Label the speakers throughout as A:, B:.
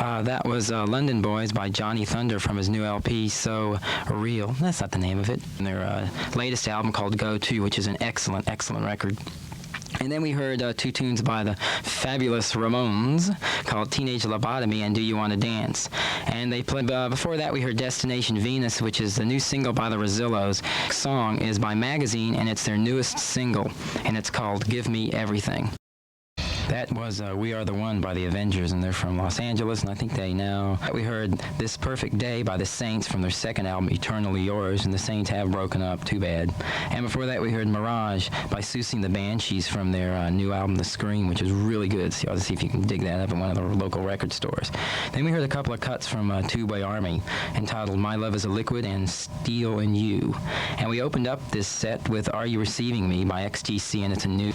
A: That was London Boys by Johnny Thunder from his new LP, So Real. That's not the name of it. And their latest album called Go To, which is an excellent, excellent record. And then we heard two tunes by the fabulous Ramones called Teenage Lobotomy and Do You Want to Dance. And they played, before that we heard Destination Venus, which is the new single by the Rosillos. The song is by Magazine, and it's their newest single, and it's called Give Me Everything. That was We Are the One by the Avengers, and they're from Los Angeles, and I think they now... We heard This Perfect Day by the Saints from their second album, Eternally Yours, and the Saints have broken up, too bad. And before that, we heard Mirage by Susie and the Banshees from their new album, The Scream, which is really good, so you ought to see if you can dig that up in one of the local record stores. Then we heard a couple of cuts from Two-Way Army, entitled My Love is a Liquid and Steel in You. And we opened up this set with Are You Receiving Me by XTC, and it's a new...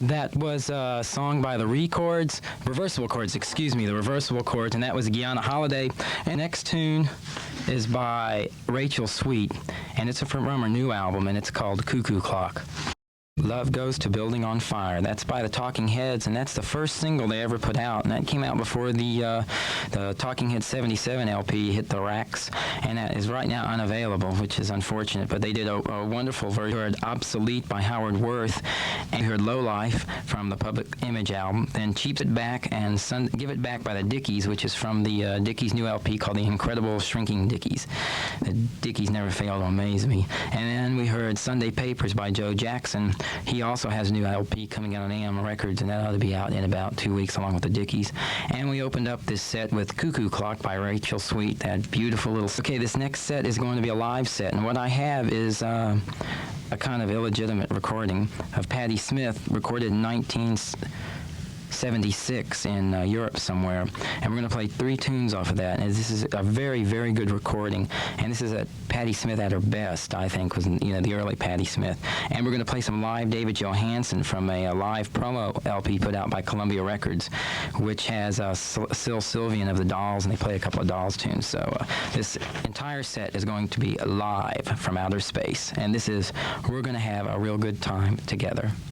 A: That was a song by the Reversible Chords, and that was Guyana Holiday. And next tune is by Rachel Sweet, and it's from her new album, and it's called Cuckoo Clock. Love Goes to Building on Fire. That's by the Talking Heads, and that's the first single they ever put out, and that came out before the Talking Heads 77 LP hit the racks, and that is right now unavailable, which is unfortunate, but they did a wonderful version. We heard Obsolete by Howard Worth, and we heard Low Life from the Public Image album, then Cheap It Back and Give It Back by the Dickies, which is from the Dickies new LP called The Incredible Shrinking Dickies. The Dickies never fail to amaze me. And then we heard Sunday Papers by Joe Jackson. He also has a new LP coming out on AM Records, and that ought to be out in about 2 weeks along with the Dickies. And we opened up this set with Cuckoo Clock by Rachel Sweet, that beautiful little... Okay, this next set is going to be a live set, and what I have is a kind of illegitimate recording of Patti Smith, recorded in 1976 in Europe somewhere, and we're going to play 3 tunes off of that. And this is a very, very good recording, and this is Patti Smith at her best, I think, was the early Patti Smith. And we're going to play some live David Johansen from a live promo LP put out by Columbia Records, which has Syl Sylvian of the Dolls, and they play a couple of Dolls tunes. So this entire set is going to be live from outer space, and this is We're Going to Have a Real Good Time Together.